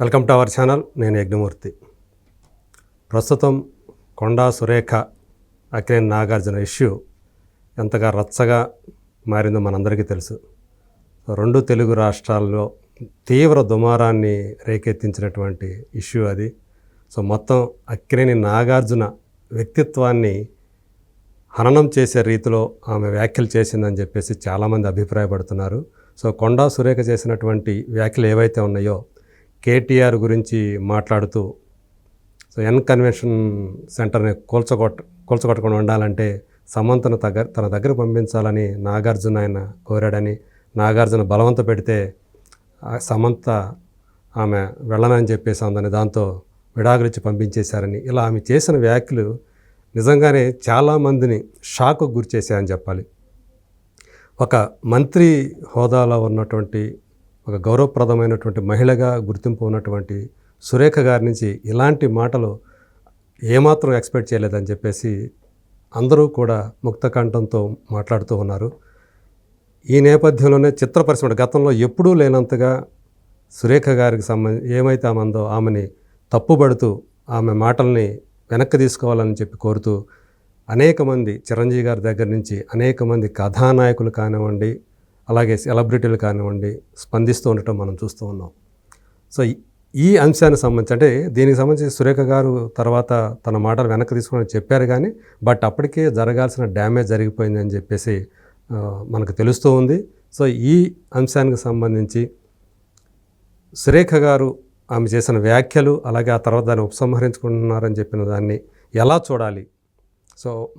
Welcome to our channel. నేను యజ్ఞమూర్తి. ప్రస్తుతం Konda Surekha Akkineni Nagarjuna issue ఎంతగా రచ్చగా మారిందో మనందరికీ తెలుసు. రెండు తెలుగు రాష్ట్రాల్లో తీవ్ర దుమారాన్ని రేకెత్తించినటువంటి ఇష్యూ అది. మొత్తం అక్కినేని నాగార్జున వ్యక్తిత్వాన్ని హననం చేసే రీతిలో ఆమె వ్యాఖ్యలు చేసిందని చెప్పేసి చాలామంది అభిప్రాయపడుతున్నారు. కొండా సురేఖ చేసినటువంటి వ్యాఖ్యలు ఏవైతే ఉన్నాయో, కేటీఆర్ గురించి మాట్లాడుతూ ఎన్ కన్వెన్షన్ సెంటర్ని కూల్చగొట్టకుండా ఉండాలంటే సమంతను తన దగ్గర పంపించాలని నాగార్జున ఆయన కోరాడని, నాగార్జున బలవంత పెడితే సమంత ఆమె వెళ్ళనని చెప్పేసి అందని, దాంతో విడాకులిచ్చి పంపించేశారని, ఇలా ఆమె చేసిన వ్యాఖ్యలు నిజంగానే చాలామందిని షాక్కు గురి చేశాయని చెప్పాలి. ఒక మంత్రి హోదాలో ఉన్నటువంటి ఒక గౌరవప్రదమైనటువంటి మహిళగా గుర్తింపు ఉన్నటువంటి సురేఖ గారి నుంచి ఇలాంటి మాటలు ఏమాత్రం ఎక్స్పెక్ట్ చేయలేదని చెప్పేసి అందరూ కూడా ముక్తకంఠంతో మాట్లాడుతూ ఉన్నారు. ఈ నేపథ్యంలోనే చిత్ర పరిశ్రమ గతంలో ఎప్పుడూ లేనంతగా సురేఖ గారికి ఏమైతే ఆమెందో ఆమెని తప్పుబడుతూ ఆమె మాటల్ని వెనక్కి తీసుకోవాలని చెప్పి కోరుతూ అనేక మంది, చిరంజీవి గారి దగ్గర నుంచి అనేక మంది కథానాయకులు కానివ్వండి, అలాగే సెలబ్రిటీలు కానివ్వండి, స్పందిస్తూ ఉండటం మనం చూస్తూ ఉన్నాం. ఈ అంశానికి సంబంధించి, అంటే దీనికి సంబంధించి సురేఖ గారు తర్వాత తన మాటలు వెనక్కి తీసుకోవాలని చెప్పారు కానీ, బట్ అప్పటికే జరగాల్సిన డ్యామేజ్ జరిగిపోయిందని చెప్పేసి మనకు తెలుస్తూ ఉంది. ఈ అంశానికి సంబంధించి సురేఖ గారు ఆమె చేసిన వ్యాఖ్యలు, అలాగే ఆ తర్వాత దాన్ని ఉపసంహరించుకుంటున్నారని చెప్పిన దాన్ని ఎలా చూడాలి?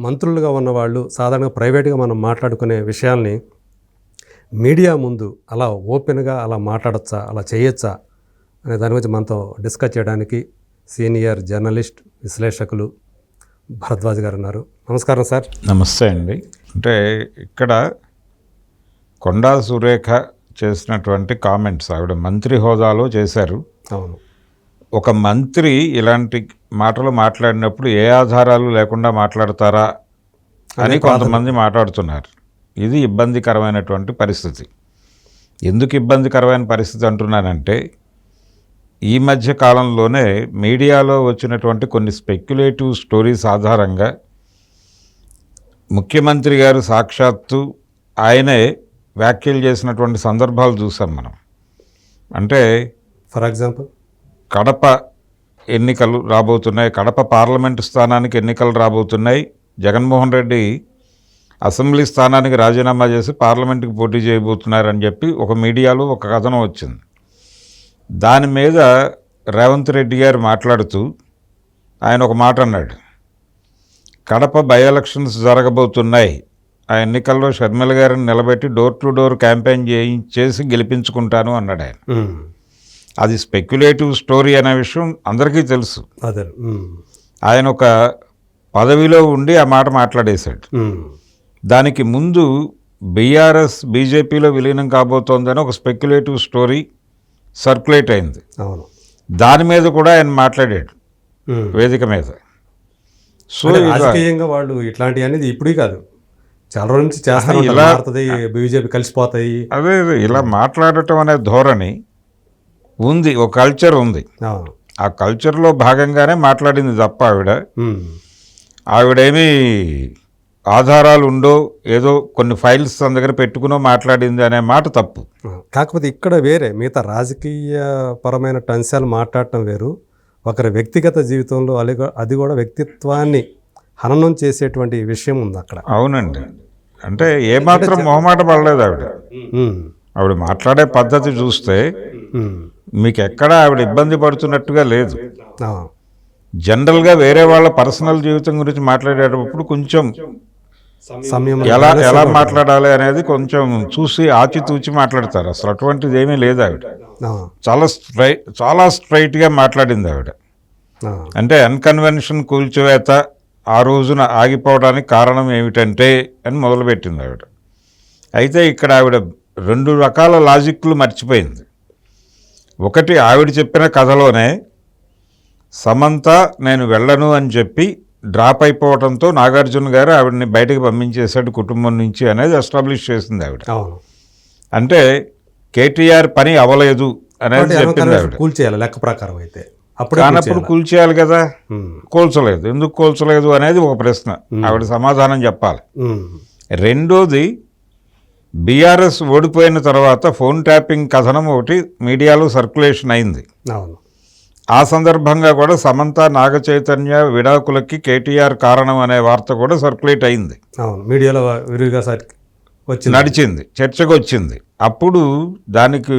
మంత్రులుగా ఉన్నవాళ్ళు సాధారణంగా ప్రైవేట్గా మనం మాట్లాడుకునే విషయాల్ని మీడియా ముందు అలా ఓపెన్గా అలా మాట్లాడచ్చా, అలా చేయొచ్చా అనే దాని గురించి మనతో డిస్కస్ చేయడానికి సీనియర్ జర్నలిస్ట్, విశ్లేషకులు భరద్వాజ్ గారు ఉన్నారు. నమస్కారం సార్. నమస్తే అండి. అంటే ఇక్కడ కొండా సురేఖ చేసినటువంటి కామెంట్స్ ఆవిడ మంత్రి హోదాలో చేశారు. అవును, ఒక మంత్రి ఇలాంటి మాటలు మాట్లాడినప్పుడు ఏ ఆధారాలు లేకుండా మాట్లాడతారా అని కొంతమంది మాట్లాడుతున్నారు. ఇది ఇబ్బందికరమైనటువంటి పరిస్థితి. ఎందుకు ఇబ్బందికరమైన పరిస్థితి అంటున్నానంటే, ఈ మధ్య కాలంలోనే మీడియాలో వచ్చినటువంటి కొన్ని స్పెక్యులేటివ్ స్టోరీస్ ఆధారంగా ముఖ్యమంత్రి గారు సాక్షాత్తు ఆయనే వ్యాఖ్యలు చేసినటువంటి సందర్భాలు చూసాం మనం. అంటే ఫర్ ఎగ్జాంపుల్ కడప ఎన్నికలు రాబోతున్నాయి, కడప పార్లమెంటు స్థానానికి ఎన్నికలు రాబోతున్నాయి, జగన్మోహన్ రెడ్డి అసెంబ్లీ స్థానానికి రాజీనామా చేసి పార్లమెంటుకి పోటీ చేయబోతున్నారని చెప్పి ఒక మీడియాలో ఒక కథనం వచ్చింది. దాని మీద రేవంత్ రెడ్డి గారు మాట్లాడుతూ ఆయన ఒక మాట అన్నాడు, కడప బై ఎలక్షన్స్ జరగబోతున్నాయి, ఆ ఎన్నికల్లో షర్మిల గారిని నిలబెట్టి డోర్ టు డోర్ క్యాంపెయిన్ చేసి గెలిపించుకుంటాను అన్నాడు ఆయన. అది స్పెక్యులేటివ్ స్టోరీ అనే విషయం అందరికీ తెలుసు. ఆయన ఒక పదవిలో ఉండి ఆ మాట మాట్లాడేశాడు. దానికి ముందు బీఆర్ఎస్ బీజేపీలో విలీనం కాబోతోందని ఒక స్పెక్యులేటివ్ స్టోరీ సర్క్యులేట్ అయింది. దాని మీద కూడా ఆయన మాట్లాడాడు వేదిక మీద. రాజకీయంగా వాళ్ళు ఇట్లాంటి అనేది ఇప్పుడు కాదు, చాలా రోజుల నుంచి చేస్తారు. ఇలా బీజేపీ కలిసిపోతాయి, అదే ఇలా మాట్లాడటం అనే ధోరణి ఉంది, ఒక కల్చర్ ఉంది. ఆ కల్చర్లో భాగంగానే మాట్లాడింది తప్ప ఆవిడేమీ ఆధారాలు ఉండో ఏదో కొన్ని ఫైల్స్ తన దగ్గర పెట్టుకునో మాట్లాడింది అనే మాట తప్పు. కాకపోతే ఇక్కడ వేరే మిగతా రాజకీయ పరమైన అంశాలు మాట్లాడటం వేరు, ఒకరి వ్యక్తిగత జీవితంలో అది కూడా వ్యక్తిత్వాన్ని హననం చేసేటువంటి విషయం ఉంది అక్కడ. అవునండి. అంటే ఏమాత్రం మొహమాట పడలేదు ఆవిడ మాట్లాడే పద్ధతి చూస్తే మీకు ఎక్కడ ఆవిడ ఇబ్బంది పడుతున్నట్టుగా లేదు. జనరల్గా వేరే వాళ్ళ పర్సనల్ జీవితం గురించి మాట్లాడేటప్పుడు కొంచెం ఎలా మాట్లాడాలి అనేది కొంచెం చూసి ఆచితూచి మాట్లాడతారు. అసలు అటువంటిది ఏమీ లేదు ఆవిడ. చాలా స్ట్రైట్గా మాట్లాడింది ఆవిడ. అంటే అన్కన్వెన్షన్ కూల్చివేత ఆ రోజున ఆగిపోవడానికి కారణం ఏమిటంటే అని మొదలుపెట్టింది ఆవిడ. అయితే ఇక్కడ ఆవిడ రెండు రకాల లాజిక్లు మర్చిపోయింది. ఒకటి, ఆవిడ చెప్పిన కథలోనే సమంత నేను వెళ్ళను అని చెప్పి డ్రాప్ అయిపోవడంతో నాగార్జున గారు ఆవిడని బయటకు పంపించేశాడు కుటుంబం నుంచి అనేది ఎస్టాబ్లిష్ చేసింది ఆవిడ. అంటే కేటీఆర్ పని అవ్వలేదు అనేది చెప్పింది ఆవిడ. కూల్చేయాలి లెక్క ప్రకారం అయితే అప్పుడే కానప్పుడు కూల్చేయాలి కదా, కూల్చలేదు. ఎందుకు కూల్చలేదు అనేది ఒక ప్రశ్న, ఆవిడ సమాధానం చెప్పాలి. రెండోది, బీఆర్ఎస్ ఓడిపోయిన తర్వాత ఫోన్ ట్యాపింగ్ కథనం ఒకటి మీడియాలో సర్క్యులేషన్ అయింది. అవును. ఆ సందర్భంగా కూడా సమంత నాగ చైతన్య విడాకులకి కేటీఆర్ కారణం అనే వార్త కూడా సర్క్యులేట్ అయింది. అవును, మీడియాలో విరివిగా వచ్చింది, నడిచింది, చర్చకు వచ్చింది. అప్పుడు దానికి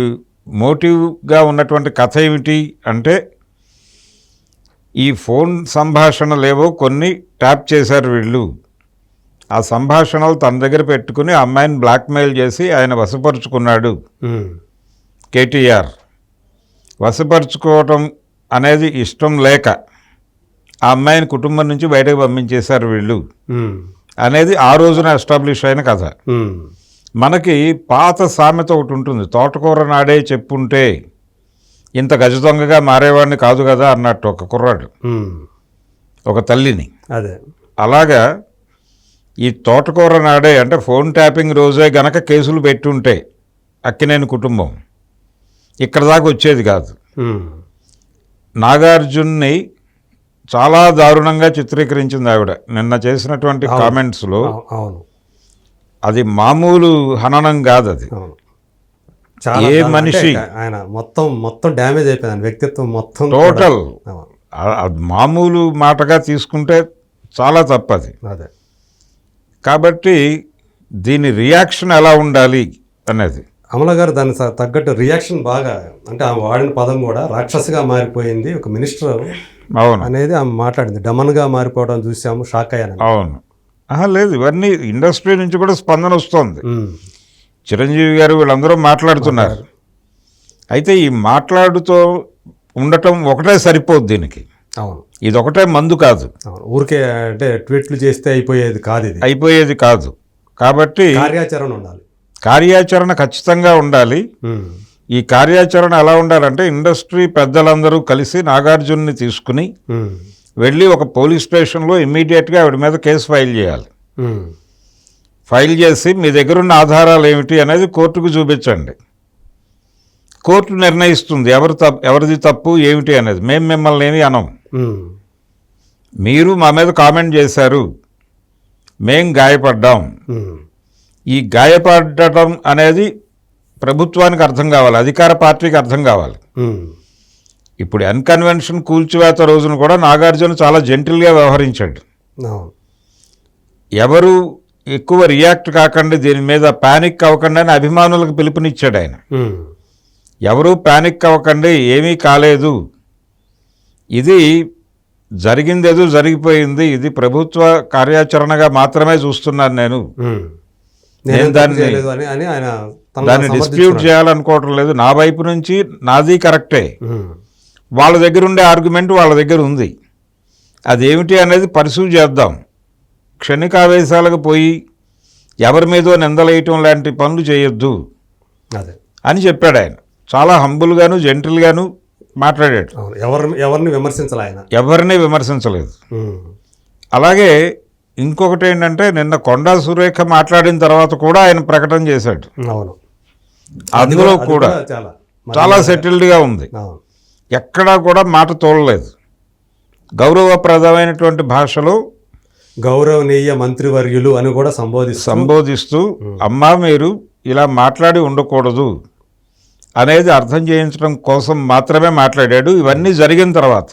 మోటివ్గా ఉన్నటువంటి కథ ఏమిటి అంటే, ఈ ఫోన్ సంభాషణలేవో కొన్ని ట్యాప్ చేశారు వీళ్ళు, ఆ సంభాషణలు తన దగ్గర పెట్టుకుని అమ్మాయిని బ్లాక్మెయిల్ చేసి ఆయన వశపరుచుకున్నాడు కేటీఆర్. వశపరుచుకోవటం అనేది ఇష్టం లేక ఆ అమ్మాయిని కుటుంబం నుంచి బయటకు పంపించేశారు వీళ్ళు అనేది ఆ రోజున ఎస్టాబ్లిష్ అయిన కథ. మనకి పాత సామెత ఒకటి ఉంటుంది, తోటకూర నాడే చెప్పుంటే ఇంత గజ దొంగగా మారేవాడిని కాదు కదా అన్నట్టు ఒక కుర్రాడు ఒక తల్లిని. అదే అలాగా ఈ తోటకూర నాడే అంటే ఫోన్ ట్యాపింగ్ రోజే గనక కేసులు పెట్టుంటే అక్కినేని కుటుంబం ఇక్కడ దాకా వచ్చేది కాదు. నాగార్జున్ని చాలా దారుణంగా చిత్రీకరించింది ఆవిడ నిన్న చేసినటువంటి కామెంట్స్లో. అది మామూలు హననం కాదు, అది ఏ మనిషి ఆయన మొత్తం డ్యామేజ్ అయిపోయింది, వ్యక్తిత్వం మొత్తం టోటల్. మామూలు మాటగా తీసుకుంటే చాలా తప్పది. అదే కాబట్టి దీని రియాక్షన్ ఎలా ఉండాలి అనేది అమల గారు దాన్ని తగ్గట్టు రియాక్షన్ బాగా, అంటే ఆమె వాడిన పదం కూడా రాక్షసిగా మారిపోయింది ఒక మినిస్టర్ అవును అనేది ఆమె మాట్లాడింది. డమన్గా మారిపోవడం చూసాము, షాక్ అయ్యాను. అవును, లేదు ఇవన్నీ ఇండస్ట్రీ నుంచి కూడా స్పందన వస్తుంది. చిరంజీవి గారు వీళ్ళందరూ మాట్లాడుతున్నారు. అయితే ఈ మాట్లాడుతూ ఉండటం ఒకటే సరిపోదు దీనికి. అవును, ఇది ఒకటే మందు కాదు. ఊరికే అంటే ట్వీట్లు చేస్తే అయిపోయేది కాదు, ఇది అయిపోయేది కాదు. కాబట్టి కార్యాచరణ ఉండాలి, కార్యాచరణ ఖచ్చితంగా ఉండాలి. ఈ కార్యాచరణ ఎలా ఉండాలంటే, ఇండస్ట్రీ పెద్దలందరూ కలిసి నాగార్జున్ని తీసుకుని వెళ్ళి ఒక పోలీస్ స్టేషన్లో ఇమ్మీడియట్గా ఆవిడ మీద కేసు ఫైల్ చేయాలి. ఫైల్ చేసి మీ దగ్గరున్న ఆధారాలు ఏమిటి అనేది కోర్టుకు చూపించండి. కోర్టు నిర్ణయిస్తుంది ఎవరిది తప్పు ఏమిటి అనేది. మేము మిమ్మల్ని ఏమి అనం, మీరు మా మీద కామెంట్ చేశారు, మేం గాయపడ్డాం. ఈ గాయపడటం అనేది ప్రభుత్వానికి అర్థం కావాలి, అధికార పార్టీకి అర్థం కావాలి. ఇప్పుడు అన్కన్వెన్షన్ కూల్చివేత రోజున కూడా నాగార్జున చాలా జెంటిల్గా వ్యవహరించాడు. ఎవరు ఎక్కువ రియాక్ట్ కాకండి, దీని మీద ప్యానిక్ అవ్వకండి అని అభిమానులకు పిలుపునిచ్చాడు ఆయన. ఎవరూ ప్యానిక్ అవ్వకండి, ఏమీ కాలేదు, ఇది జరిగిందేదో జరిగిపోయింది, ఇది ప్రభుత్వ కార్యాచరణగా మాత్రమే చూస్తున్నాను నేను దాన్ని డిస్ప్యూట్ చేయాలనుకోవటం లేదు, నా వైపు నుంచి నాది కరెక్టే, వాళ్ళ దగ్గర ఉండే ఆర్గ్యుమెంట్ వాళ్ళ దగ్గర ఉంది, అదేమిటి అనేది పర్సూ చేద్దాం, క్షణికావేశాలకు పోయి ఎవరి మీదో నిందలేయటం లాంటి పనులు చేయొద్దు అని చెప్పాడు ఆయన. చాలా హంబుల్గాను జెంటిల్గాను మాట్లాడాడు. ఎవరిని విమర్శించాలి, ఆయన ఎవరిని విమర్శించలేదు. అలాగే ఇంకొకటి ఏంటంటే, నిన్న కొండా సురేఖ మాట్లాడిన తర్వాత కూడా ఆయన ప్రకటన చేశాడు. అందులో కూడా చాలా సెటిల్డ్గా ఉంది, ఎక్కడా కూడా మాట తోలలేదు. గౌరవప్రదమైనటువంటి భాషలో గౌరవనీయ మంత్రివర్యులు అని కూడా సంబోధిస్తూ అమ్మా మీరు ఇలా మాట్లాడి ఉండకూడదు అనేది అర్థం చేయించడం కోసం మాత్రమే మాట్లాడాడు. ఇవన్నీ జరిగిన తర్వాత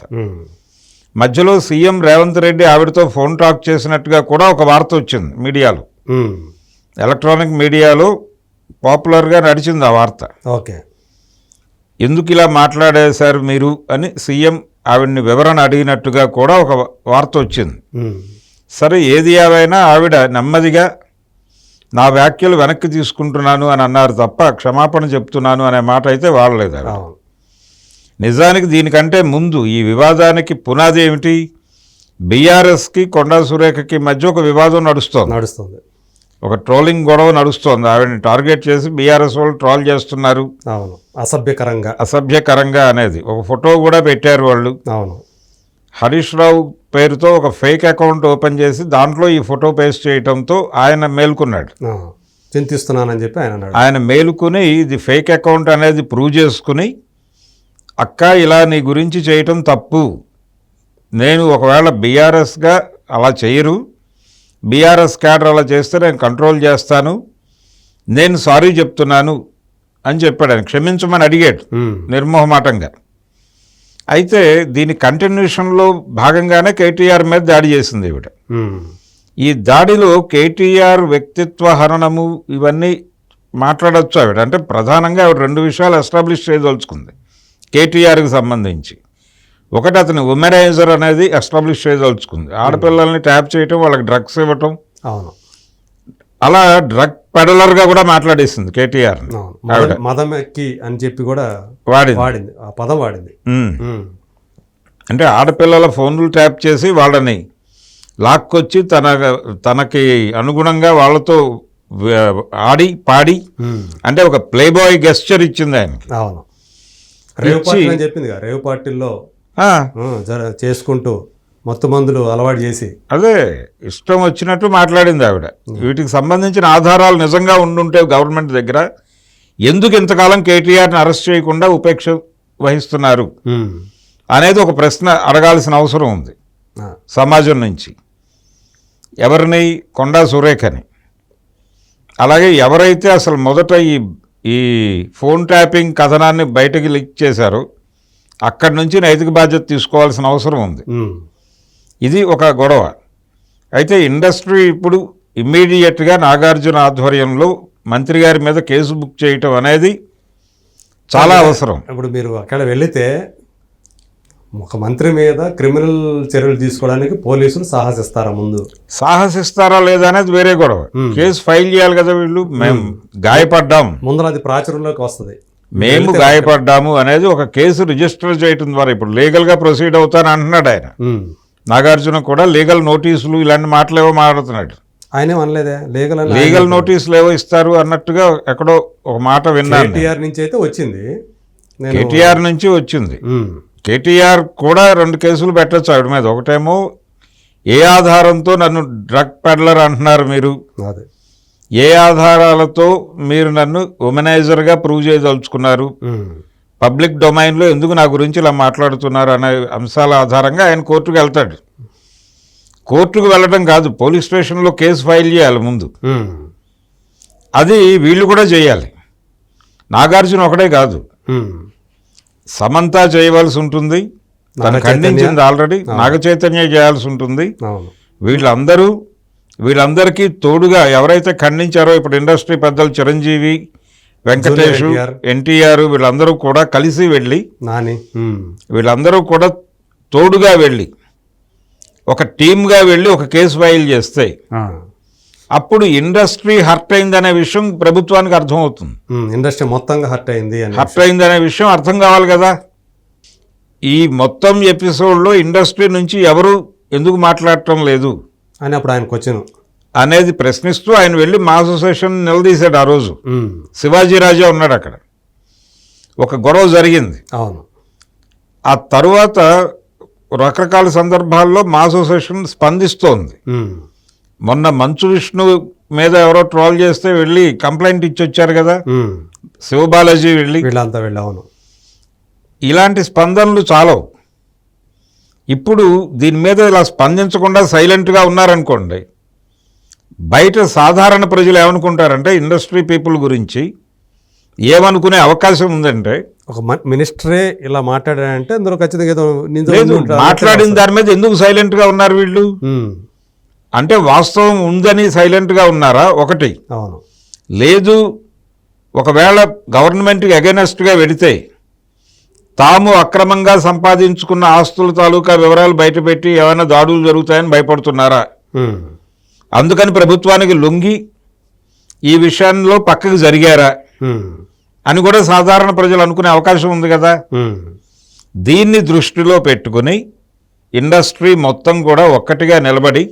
మధ్యలో సీఎం రేవంత్ రెడ్డి ఆవిడతో ఫోన్ టాక్ చేసినట్టుగా కూడా ఒక వార్త వచ్చింది మీడియాలో, ఎలక్ట్రానిక్ మీడియాలో పాపులర్గా నడిచింది ఆ వార్త. ఎందుకు ఇలా మాట్లాడేశారు మీరు అని సీఎం ఆవిడ్ని వివరణ అడిగినట్టుగా కూడా ఒక వార్త వచ్చింది. సరే, ఏది ఏవైనా ఆవిడ నెమ్మదిగా నా వ్యాఖ్యలు వెనక్కి తీసుకుంటున్నాను అని అన్నారు తప్ప క్షమాపణ చెప్తున్నాను అనే మాట అయితే వాడలేదు. నిజానికి దీనికంటే ముందు ఈ వివాదానికి పునాది ఏమిటి? బీఆర్ఎస్కి కొండా సురేఖకి మధ్య ఒక వివాదం నడుస్తోంది, ఒక ట్రోలింగ్ గొడవ నడుస్తోంది. ఆవిడని టార్గెట్ చేసి బీఆర్ఎస్ వాళ్ళు ట్రోల్ చేస్తున్నారు అసభ్యకరంగా అనేది ఒక ఫోటో కూడా పెట్టారు వాళ్ళు. హరీష్ రావు పేరుతో ఒక ఫేక్ అకౌంట్ ఓపెన్ చేసి దాంట్లో ఈ ఫోటో పేస్ట్ చేయడంతో ఆయన మేల్కొన్నాడు. చింతిస్తున్నానని చెప్పి ఆయన మేలుకుని ఇది ఫేక్ అకౌంట్ అనేది ప్రూవ్ చేసుకుని అక్క ఇలా నీ గురించి చేయటం తప్పు, నేను ఒకవేళ బీఆర్ఎస్గా అలా చేయరు, బీఆర్ఎస్ క్యాడర్ అలా చేస్తే నేను కంట్రోల్ చేస్తాను, నేను సారీ చెప్తున్నాను అని చెప్పాడు. ఆయన క్షమించమని అడిగాడు నిర్మోహమాటంగా. అయితే దీని కంటిన్యూషన్లో భాగంగానే కేటీఆర్ మీద దాడి చేసింది ఈవిడ. ఈ దాడిలో కేటీఆర్ వ్యక్తిత్వ హననము ఇవన్నీ మాట్లాడచ్చు ఆవిడ. అంటే ప్రధానంగా ఆవిడ 2 విషయాలు ఎస్టాబ్లిష్ చేయదలుచుకుంది కేటీఆర్కి సంబంధించి. ఒకటి, అతని ఉమెనైజర్ అనేది ఎస్టాబ్లిష్ చేయదలుచుకుంది. ఆడపిల్లల్ని ట్యాప్ చేయటం, వాళ్ళకి డ్రగ్స్ ఇవ్వటం, అవును, అలా డ్రగ్ పెడలర్గా కూడా మాట్లాడేసింది కేటీఆర్. మదం ఎక్కి అని చెప్పి కూడా వాడింది, ఆ పదం వాడింది. అంటే ఆడపిల్లల ఫోన్లు ట్యాప్ చేసి వాళ్ళని లాక్కొచ్చి తనకి అనుగుణంగా వాళ్ళతో ఆడి పాడి, అంటే ఒక ప్లే బాయ్ గెస్చర్ ఇచ్చింది ఆయనకి. అవును, రేవ్ పార్టీ అని చెప్పింది, రేవ్ పార్టీల్లో చేసుకుంటూ మత్తు మందులు అలవాటు చేసి అదే ఇష్టం వచ్చినట్టు మాట్లాడింది ఆవిడ. వీటికి సంబంధించిన ఆధారాలు నిజంగా ఉండుంటే గవర్నమెంట్ దగ్గర ఎందుకు ఇంతకాలం కేటీఆర్ని అరెస్ట్ చేయకుండా ఉపేక్ష వహిస్తున్నారు అనేది ఒక ప్రశ్న అడగాల్సిన అవసరం ఉంది సమాజం నుంచి. ఎవరిని? కొండా సురేఖని. అలాగే ఎవరైతే అసలు మొదట ఈ ఫోన్ ట్యాపింగ్ కథనాన్ని బయటకి లీక్ చేశారో అక్కడి నుంచి నైతిక బాధ్యత తీసుకోవాల్సిన అవసరం ఉంది. ఇది ఒక గొడవ. అయితే ఇండస్ట్రీ ఇప్పుడు ఇమ్మీడియట్గా నాగార్జున ఆధ్వర్యంలో మంత్రి గారి మీద కేసు బుక్ చేయటం అనేది చాలా అవసరం. ఇప్పుడు మీరు అక్కడ వెళితే ఒక మంత్రి మీద క్రిమినల్ చర్యలు తీసుకోవడానికి పోలీసులు సాహసిస్తారా? ముందు సాహసిస్తారా లేదా అనేది వేరే గొడవ. కేసు ఫైల్ చేయాలి కదా వీళ్ళు. మేము గాయపడ్డాం, ముందర అది ప్రాచుర్యంలోకి వస్తుంది, మేము గాయపడ్డాము అనేది ఒక కేసు రిజిస్టర్ చేయటం ద్వారా ఇప్పుడు లీగల్గా ప్రొసీడ్ అవుతాను అంటున్నాడు ఆయన. నాగార్జున కూడా లీగల్ నోటీసులు ఇలాంటి మాటలేవో మాట్లాడుతున్నాడు. ఆయనే అనలేదే లీగల్ నోటీసులు ఏవో ఇస్తారు అన్నట్టుగా ఎక్కడో ఒక మాట విన్నాను. కేటీఆర్ నుంచి అయితే వచ్చింది, కేటీఆర్ నుంచి వచ్చింది. కేటీఆర్ కూడా 2 కేసులు పెట్టచ్చు ఆవిడ మీద. ఒకటేమో ఏ ఆధారంతో నన్ను డ్రగ్ పెడ్లర్ అంటున్నారు మీరు, ఏ ఆధారాలతో మీరు నన్ను ఉమెనైజర్గా ప్రూవ్ చేయదలుచుకున్నారు, పబ్లిక్ డొమైన్లో ఎందుకు నా గురించి ఇలా మాట్లాడుతున్నారు అనే అంశాల ఆధారంగా ఆయన కోర్టుకు వెళ్తాడు. కోర్టుకు వెళ్ళడం కాదు, పోలీస్ స్టేషన్లో కేసు ఫైల్ చేయాలి ముందు. అది వీళ్ళు కూడా చేయాలి. నాగార్జున ఒకటే కాదు, సమంత చేయవలసి ఉంటుంది, తను ఖండించింది ఆల్రెడీ, నాగ చైతన్య చేయాల్సి ఉంటుంది. వీళ్ళందరికీ తోడుగా ఎవరైతే ఖండించారో ఇప్పుడు ఇండస్ట్రీ పెద్దలు చిరంజీవి, వెంకటేష్, ఎన్టీఆర్ వీళ్ళందరూ కూడా కలిసి వెళ్ళి, వీళ్ళందరూ కూడా తోడుగా వెళ్ళి ఒక టీమ్గా వెళ్ళి ఒక కేసు ఫైల్ చేస్తే అప్పుడు ఇండస్ట్రీ హర్ట్ అయిందనే విషయం ప్రభుత్వానికి అర్థమవుతుంది. ఇండస్ట్రీ మొత్తంగా హర్ట్ అయిందనే విషయం అర్థం కావాలి కదా. ఈ మొత్తం ఎపిసోడ్లో ఇండస్ట్రీ నుంచి ఎవరు ఎందుకు మాట్లాడటం లేదు అని అప్పుడు ఆయనకు వచ్చాను అనేది ప్రశ్నిస్తూ ఆయన వెళ్ళి మా అసోసియేషన్ నిలదీశాడు. ఆ రోజు శివాజీ రాజా ఉన్నాడు అక్కడ. ఒక గొడవ జరిగింది. అవును. ఆ తరువాత రకరకాల సందర్భాల్లో మా అసోసియేషన్ స్పందిస్తోంది. మొన్న మంచు విష్ణు మీద ఎవరో ట్రోల్ చేస్తే వెళ్ళి కంప్లైంట్ ఇచ్చి వచ్చారు కదా, శివబాలాజీ వీళ్ళంతా వెళ్ళి. అవును. ఇలాంటి స్పందనలు చాలవు. ఇప్పుడు దీని మీద ఇలా స్పందించకుండా సైలెంట్గా ఉన్నారనుకోండి, బయట సాధారణ ప్రజలు ఏమనుకుంటారంటే ఇండస్ట్రీ పీపుల్ గురించి ఏమనుకునే అవకాశం ఉందంటే, ఒక మినిస్టరే ఇలా మాట్లాడారంటే అందులో ఖచ్చితంగా ఏదో మాట్లాడిన దాని మీద ఎందుకు సైలెంట్గా ఉన్నారు వీళ్ళు అంటే వాస్తవం ఉందని సైలెంట్గా ఉన్నారా? ఒకటి. అవును. లేదు, ఒకవేళ గవర్నమెంట్కి అగైనెస్ట్గా వెడితే తాము అక్రమంగా సంపాదించుకున్న ఆస్తుల తాలూకా వివరాలు బయటపెట్టి ఏమైనా దాడులు జరుగుతాయని భయపడుతున్నారా? అందుకని ప్రభుత్వానికి లొంగి ఈ విషయంలో పక్కకు జరిగారా అని కూడా సాధారణ ప్రజలు అనుకునే అవకాశం ఉంది కదా. దీన్ని దృష్టిలో పెట్టుకుని ఇండస్ట్రీ మొత్తం కూడా ఒక్కటిగా నిలబడి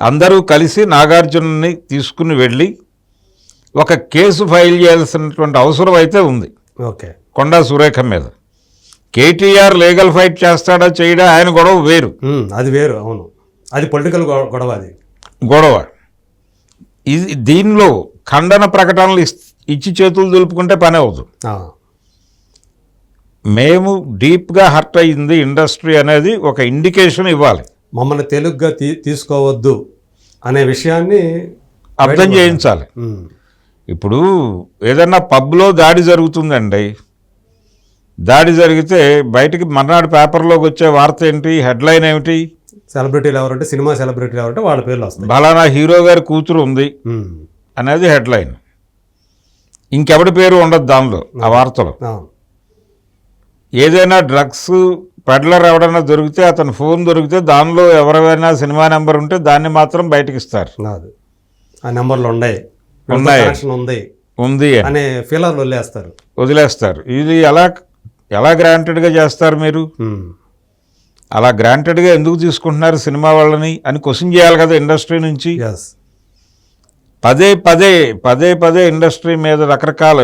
అందరూ కలిసి నాగార్జునని తీసుకుని వెళ్ళి ఒక కేసు ఫైల్ చేయాల్సినటువంటి అవసరం అయితే ఉంది. ఓకే. కొండా సురేఖ మీద. కేటీఆర్ లీగల్ ఫైట్ చేస్తాడా చేయడా ఆయన గొడవ వేరు, అది వేరు. అవును, అది పొలిటికల్ గొడవ. అది గొడవ. ఇది దీనిలో ఖండన ప్రకటనలు ఇచ్చి చేతులు దులుపుకుంటే పని అవుతుంది. మేము డీప్గా హర్ట్ అయ్యింది ఇండస్ట్రీ అనేది ఒక ఇండికేషన్ ఇవ్వాలి, మమ్మల్ని తెలుగుగా తీసుకోవద్దు అనే విషయాన్ని అర్థం చేయించాలి. ఇప్పుడు ఏదన్నా పబ్లో దాడి జరుగుతుందండి, దాడి జరిగితే బయటికి మర్నాడు పేపర్లోకి వచ్చే వార్త ఏంటి, హెడ్లైన్ ఏమిటి? సెలబ్రిటీలు ఎవరంటే, సినిమా సెలబ్రిటీలు ఎవరంటే వాళ్ళ పేర్లు వస్తాయి. బలానా హీరో గారి కూతురు ఉంది అనేది హెడ్లైన్, ఇంకెవడి పేరు ఉండదు దానిలో ఆ వార్తలో. ఏదైనా డ్రగ్స్ పెడ్లర్ ఎవడన్నా దొరికితే, అతని ఫోన్ దొరికితే దానిలో ఎవరైనా సినిమా నెంబర్ ఉంటే దాన్ని మాత్రం బయటకు ఇస్తారు. ఆ నెంబర్లు ఉన్నాయి ఉంది అనే ఫీలర్లు వదిలేస్తారు. ఇది ఎలా గ్రాంటెడ్గా చేస్తారు మీరు? అలా గ్రాంటెడ్గా ఎందుకు తీసుకుంటున్నారు సినిమా వాళ్ళని అని క్వశ్చన్ చేయాలి కదా ఇండస్ట్రీ నుంచి. పదే పదే పదే పదే ఇండస్ట్రీ మీద రకరకాల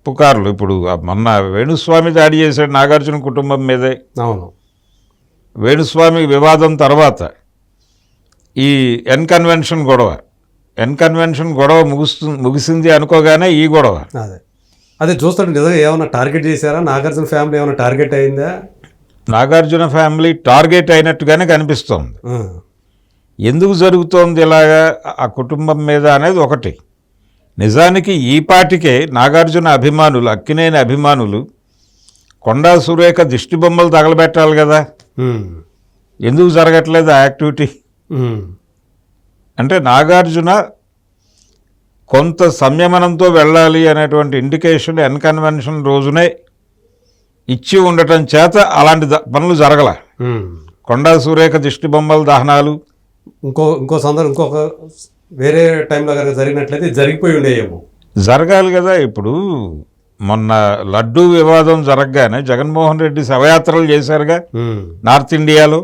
పుకార్లు. ఇప్పుడు మొన్న వేణుస్వామి దాడి చేశాడు నాగార్జున కుటుంబం మీదే. అవును, వేణుస్వామి వివాదం తర్వాత ఈ ఎన్కన్వెన్షన్ గొడవ ముగిసింది అనుకోగానే ఈ గొడవ. అదే చూస్తాడు. నిజంగా ఏమైనా టార్గెట్ చేశారా? నాగార్జున ఫ్యామిలీ ఏమైనా టార్గెట్ అయిందా? నాగార్జున ఫ్యామిలీ టార్గెట్ అయినట్టుగానే కనిపిస్తోంది. ఎందుకు జరుగుతోంది ఇలాగా ఆ కుటుంబం మీద అనేది ఒకటి. నిజానికి ఈ పాటికే నాగార్జున అభిమానులు, అక్కినేని అభిమానులు కొండా సురేఖ దిష్టి బొమ్మలు తగలబెట్టాలి కదా. ఎందుకు జరగట్లేదు ఆ యాక్టివిటీ? అంటే నాగార్జున కొంత సంయమనంతో వెళ్ళాలి అనేటువంటి ఇండికేషన్ ఎన్కన్వెన్షన్ రోజునే ఇచ్చి ఉండటం చేత అలాంటి పనులు జరగల. కొండా సురేఖ దిష్టి బొమ్మల దహనాలు ఇంకో సందర్భం ఇంకొక వేరే టైంలో కనుక జరిగినట్లయితే జరిగిపోయి ఉండేయేమో. జరగాలి కదా. ఇప్పుడు మొన్న లడ్డూ వివాదం జరగగానే జగన్మోహన్ రెడ్డి శవయాత్రలు చేశారుగా నార్త్ ఇండియాలో.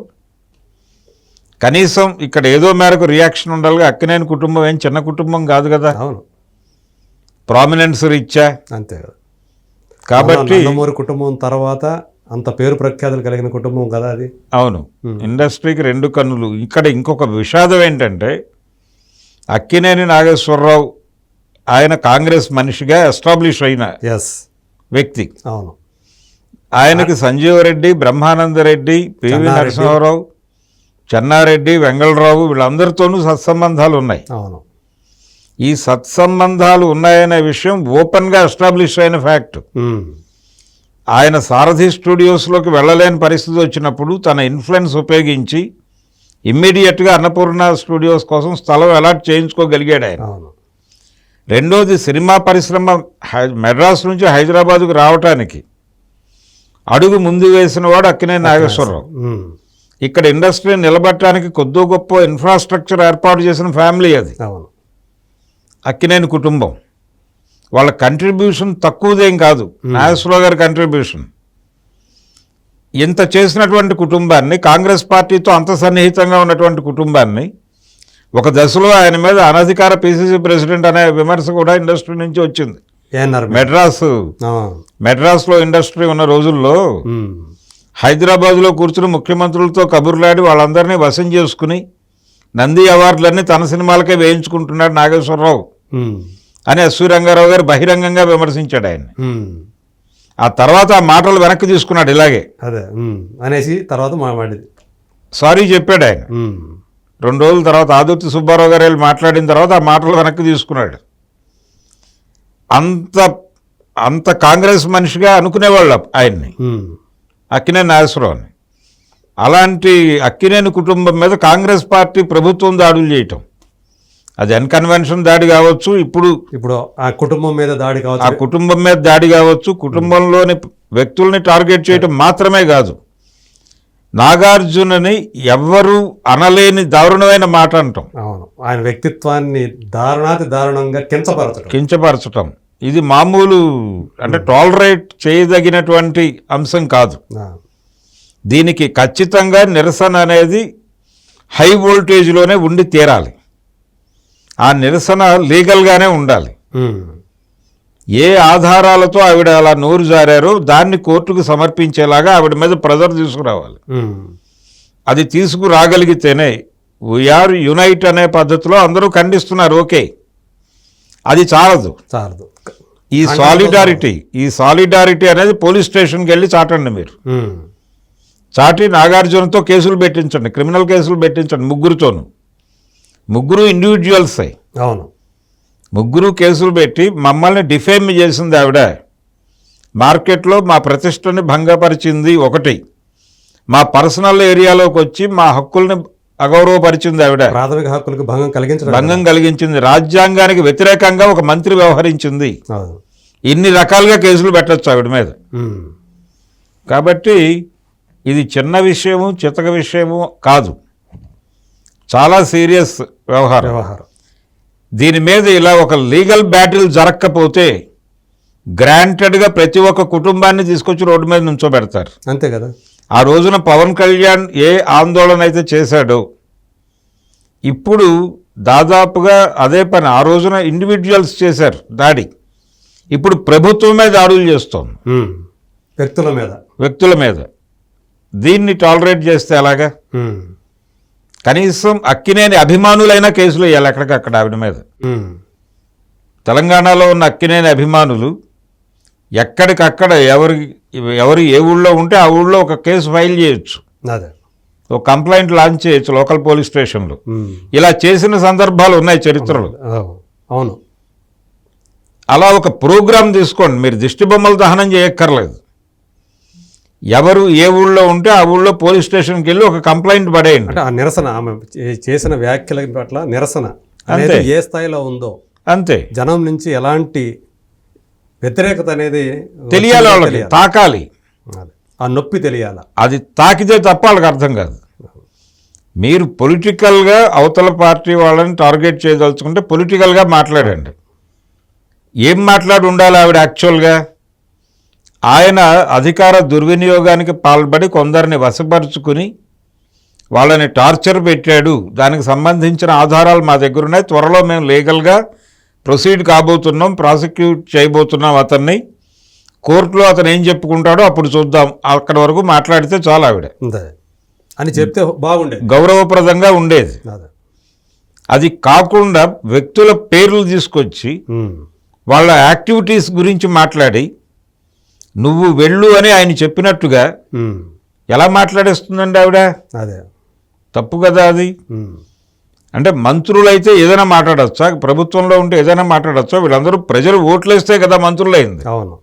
కనీసం ఇక్కడ ఏదో మేరకు రియాక్షన్ ఉండాలిగా. అక్కినేని కుటుంబం ఏం చిన్న కుటుంబం కాదు కదా. అవును, ప్రామినెన్స్ రీత్యా అంతే కదా. కాబట్టి కుటుంబం తర్వాత అంత పేరు ప్రఖ్యాతులు కలిగిన కుటుంబం కదా అది. అవును, ఇండస్ట్రీకి రెండు కన్నులు. ఇక్కడ ఇంకొక విషాదం ఏంటంటే అక్కినేని నాగేశ్వరరావు ఆయన కాంగ్రెస్ మనిషిగా ఎస్టాబ్లిష్ అయిన వ్యక్తి. అవును, ఆయనకి సంజీవరెడ్డి, బ్రహ్మానందరెడ్డి, పివి నరసింహారావు, చెన్నారెడ్డి, వెంగళరావు వీళ్ళందరితోనూ సత్సంబంధాలు ఉన్నాయి. అవును, ఈ సత్సంబంధాలు ఉన్నాయనే విషయం ఓపెన్గా ఎస్టాబ్లిష్ అయిన ఫ్యాక్ట్. ఆయన సారథి స్టూడియోస్లోకి వెళ్ళలేని పరిస్థితి వచ్చినప్పుడు తన ఇన్ఫ్లుయెన్స్ ఉపయోగించి ఇమ్మీడియట్గా అన్నపూర్ణ స్టూడియోస్ కోసం స్థలం అలాట్ చేయించుకోగలిగాడు ఆయన. రెండోది, సినిమా పరిశ్రమ మెడ్రాస్ నుంచి హైదరాబాద్కు రావటానికి అడుగు ముందు వేసిన వాడు అక్కినేని నాగేశ్వరరావు. ఇక్కడ ఇండస్ట్రీని నిలబెట్టడానికి కొద్దో గొప్ప ఇన్ఫ్రాస్ట్రక్చర్ ఏర్పాటు చేసిన ఫ్యామిలీ అది. అక్కినేని కుటుంబం వాళ్ళ కంట్రిబ్యూషన్ తక్కువదేం కాదు. నాగేశ్వరరావు గారి కంట్రిబ్యూషన్ ఇంత చేసినటువంటి కుటుంబాన్ని, కాంగ్రెస్ పార్టీతో అంత సన్నిహితంగా ఉన్నటువంటి కుటుంబాన్ని, ఒక దశలో ఆయన మీద అనధికార పిసిసి ప్రెసిడెంట్ అనే విమర్శ కూడా ఇండస్ట్రీ నుంచి వచ్చింది. మెడ్రాస్లో ఇండస్ట్రీ ఉన్న రోజుల్లో హైదరాబాద్లో కూర్చుని ముఖ్యమంత్రులతో కబుర్లాడి వాళ్ళందరినీ వశం చేసుకుని నంది అవార్డులన్నీ తన సినిమాలకే వేయించుకుంటున్నాడు నాగేశ్వరరావు అని ఎస్వి రంగారావు గారు బహిరంగంగా విమర్శించాడు ఆయన. ఆ తర్వాత ఆ మాటలు వెనక్కి తీసుకున్నాడు ఇలాగే అనేసి తర్వాత సారీ చెప్పాడు ఆయన. 2 రోజుల తర్వాత ఆదుర్తి సుబ్బారావు గారు వెళ్ళి మాట్లాడిన తర్వాత ఆ మాటలు వెనక్కి తీసుకున్నాడు. అంత కాంగ్రెస్ మనిషిగా అనుకునేవాళ్ళు ఆయన్ని, అక్కినేని నాగేశ్వరరావుని. అలాంటి అక్కినేని కుటుంబం మీద కాంగ్రెస్ పార్టీ ప్రభుత్వం దాడులు చేయటం, అది ఎన్కన్వెన్షన్ దాడి కావచ్చు, ఇప్పుడు ఆ కుటుంబం మీద దాడి కావచ్చు, ఆ కుటుంబం మీద దాడి కావచ్చు, కుటుంబంలోని వ్యక్తుల్ని టార్గెట్ చేయటం మాత్రమే కాదు, నాగార్జునని ఎవ్వరూ అనలేని దారుణమైన మాట అంటాం. ఆయన వ్యక్తిత్వాన్ని దారుణంగా కించపరచటం ఇది మామూలు అంటే టాలరేట్ చేయదగినటువంటి అంశం కాదు. దీనికి ఖచ్చితంగా నిరసన అనేది హై వోల్టేజ్లోనే ఉండి తీరాలి. ఆ నిరసన లీగల్గానే ఉండాలి. ఏ ఆధారాలతో ఆవిడ అలా నోరు జారారో దాన్ని కోర్టుకు సమర్పించేలాగా ఆవిడ మీద ప్రెజర్ తీసుకురావాలి. అది తీసుకురాగలిగితేనే వీఆర్ యునైట్ అనే పద్ధతిలో అందరూ ఖండిస్తున్నారు. ఓకే, అది చాలదు. ఈ సాలిడారిటీ అనేది పోలీస్ స్టేషన్కి వెళ్ళి చాటండి మీరు. చాటి నాగార్జునతో కేసులు పెట్టించండి, క్రిమినల్ కేసులు పెట్టించండి, ముగ్గురు ఇండివిజువల్స్ అయి. అవును, ముగ్గురు కేసులు పెట్టి మమ్మల్ని డిఫేమ్ చేసింది ఆవిడ, మార్కెట్లో మా ప్రతిష్టని భంగపరిచింది ఒకటి, మా పర్సనల్ ఏరియాలోకి వచ్చి మా హక్కుల్ని అగౌరవపరిచింది ఆవిడ, ప్రాథమిక హక్కులకు భంగం కలిగించింది, రాజ్యాంగానికి వ్యతిరేకంగా ఒక మంత్రి వ్యవహరించింది. ఇన్ని రకాలుగా కేసులు పెట్టచ్చు ఆవిడ మీద. కాబట్టి ఇది చిన్న విషయము, చితక విషయము కాదు, చాలా సీరియస్ వ్యవహారం. దీని మీద ఇలా ఒక లీగల్ బ్యాటిల్ జరగకపోతే గ్రాంటెడ్గా ప్రతి ఒక్క కుటుంబాన్ని తీసుకొచ్చి రోడ్డు మీద నుంచోబెడతారు. అంతే కదా. ఆ రోజున పవన్ కళ్యాణ్ ఏ ఆందోళన అయితే చేశాడో ఇప్పుడు దాదాపుగా అదే పని ఆ రోజున ఇండివిజువల్స్ చేశారు దాడి, ఇప్పుడు ప్రభుత్వమే దాడులు చేస్తోంది వ్యక్తుల మీద. దీన్ని టాలరేట్ చేస్తే ఎలాగా? కనీసం అక్కినేని అభిమానులైనా కేసులు వేయాలి ఎక్కడికక్కడ ఆవిడ మీద. తెలంగాణలో ఉన్న అక్కినేని అభిమానులు ఎక్కడికక్కడ ఎవరు ఏ ఊళ్ళో ఉంటే ఆ ఊళ్ళో ఒక కేసు ఫైల్ చేయొచ్చు, ఒక కంప్లైంట్ లాంచ్ చేయొచ్చు లోకల్ పోలీస్ స్టేషన్లో. ఇలా చేసిన సందర్భాలు ఉన్నాయి చరిత్రలో. అవును, అలా ఒక ప్రోగ్రాం తీసుకోండి, మీరు దిష్టి బొమ్మలు దహనం చేయక్కర్లేదు. ఎవరు ఏ ఊళ్ళో ఉంటే ఆ ఊళ్ళో పోలీస్ స్టేషన్కి వెళ్ళి ఒక కంప్లైంట్ పడేయండి. అంటే ఆ నిరసన, ఆమె చేసిన వ్యాఖ్యల పట్ల నిరసన అనేది ఏ స్థాయిలో ఉందో అంతే, జనం నుంచి ఎలాంటి వ్యతిరేకత అనేది తెలియాలి, వాళ్ళకి తాకాలి, ఆ నొప్పి తెలియాలి. అది తాకితే తప్ప వాళ్ళకి అర్థం కాదు. మీరు పొలిటికల్గా అవతల పార్టీ వాళ్ళని టార్గెట్ చేయదలుచుకుంటే పొలిటికల్గా మాట్లాడండి. ఏం మాట్లాడి ఉండాలి ఆవిడ? యాక్చువల్గా ఆయన అధికార దుర్వినియోగానికి పాల్పడి కొందరిని వశపరుచుకుని వాళ్ళని టార్చర్ పెట్టాడు, దానికి సంబంధించిన ఆధారాలు మా దగ్గర ఉన్నాయి, త్వరలో మేము లీగల్గా ప్రొసీడ్ కాబోతున్నాం, ప్రాసిక్యూట్ చేయబోతున్నాం అతన్ని, కోర్టులో అతను ఏం చెప్పుకుంటాడో అప్పుడు చూద్దాం, అక్కడి వరకు మాట్లాడితే చాలా ఆవిడ అని చెప్తే బాగుండేది, గౌరవప్రదంగా ఉండేది. అది కాకుండా వ్యక్తుల పేర్లు తీసుకొచ్చి వాళ్ళ యాక్టివిటీస్ గురించి మాట్లాడి నువ్వు వెళ్ళు అని ఆయన చెప్పినట్టుగా ఎలా మాట్లాడేస్తుందండి ఆవిడ? అదే తప్పు కదా అది. అంటే మంత్రులైతే ఏదైనా మాట్లాడచ్చా? ప్రభుత్వంలో ఉంటే ఏదైనా మాట్లాడచ్చా? వీళ్ళందరూ ప్రజలు ఓట్లేస్తే కదా మంత్రులైంది. అవును,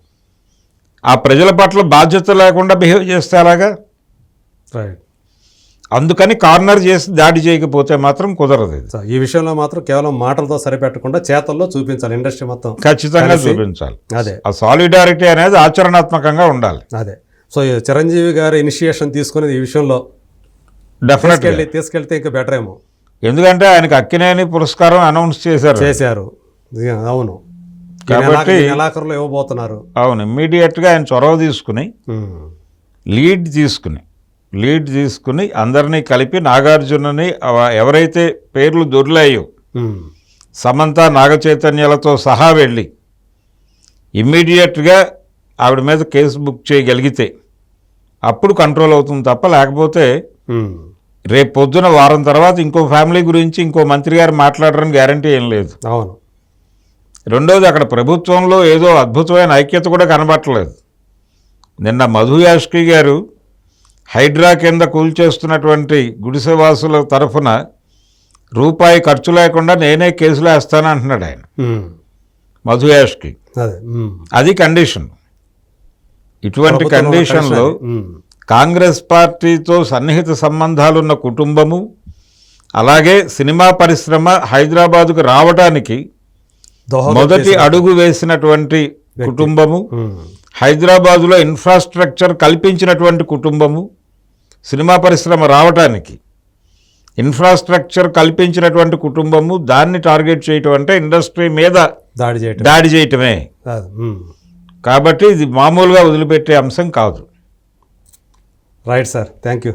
ఆ ప్రజల పట్ల బాధ్యత లేకుండా బిహేవ్ చేస్తే అలాగా. అందుకని కార్నర్ చేసి దాడి చేయకపోతే మాత్రం కుదరదు. ఈ విషయంలో మాత్రం కేవలం మాటలతో సరిపెట్టకుండా చేతల్లో చూపించాలి, ఇండస్ట్రీ మొత్తం ఖచ్చితంగా చూపించాలి. అదే ఆ సాలిడారిటీ అనేది ఆచరణాత్మకంగా ఉండాలి. అదే. సో చిరంజీవి గారి ఇనిషియేషన్ తీసుకునేది ఈ విషయంలో డెఫినెట్లీ తీసుకెళ్తే ఇంకా బెటర్ ఏమో. ఎందుకంటే ఆయనకు అక్కినేని పురస్కారం అనౌన్స్ చేశారు. అవును, కాబట్టి నెలాఖరులో ఇవ్వబోతున్నారు. అవును, ఇమ్మీడియట్గా ఆయన చొరవ తీసుకుని లీడ్ తీసుకుని అందరినీ కలిపి నాగార్జునని ఎవరైతే పేర్లు దొర్లాయో సమంత నాగచైతన్యాలతో సహా వెళ్ళి ఇమ్మీడియట్గా ఆవిడ మీద కేసు బుక్ చేయగలిగితే అప్పుడు కంట్రోల్ అవుతుంది తప్ప, లేకపోతే రేపు పొద్దున వారం తర్వాత ఇంకో ఫ్యామిలీ గురించి ఇంకో మంత్రి గారు మాట్లాడరని గ్యారంటీ ఏం లేదు. అవును. రెండోది, అక్కడ ప్రభుత్వంలో ఏదో అద్భుతమైన ఐక్యత కూడా కనబట్టలేదు. నిన్న మధు యాష్కి గారు హైడ్రా కింద కూల్చేస్తున్నటువంటి గుడిసెవాసుల తరఫున రూపాయి ఖర్చు లేకుండా నేనే కేసులు వేస్తాను అంటున్నాడు ఆయన, మధు యాష్కి. అది కండిషన్. ఇటువంటి కండిషన్లో కాంగ్రెస్ పార్టీతో సన్నిహిత సంబంధాలున్న కుటుంబము, అలాగే సినిమా పరిశ్రమ హైదరాబాదుకు రావడానికి మొదటి అడుగు వేసినటువంటి కుటుంబము, హైదరాబాదులో ఇన్ఫ్రాస్ట్రక్చర్ కల్పించినటువంటి కుటుంబము, సినిమా పరిశ్రమ రావటానికి ఇన్ఫ్రాస్ట్రక్చర్ కల్పించినటువంటి కుటుంబము, దాన్ని టార్గెట్ చేయటం అంటే ఇండస్ట్రీ మీద దాడి చేయటమే. కాబట్టి ఇది మామూలుగా వదిలిపెట్టే అంశం కాదు. Right sir, thank you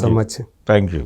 so much. Thank you.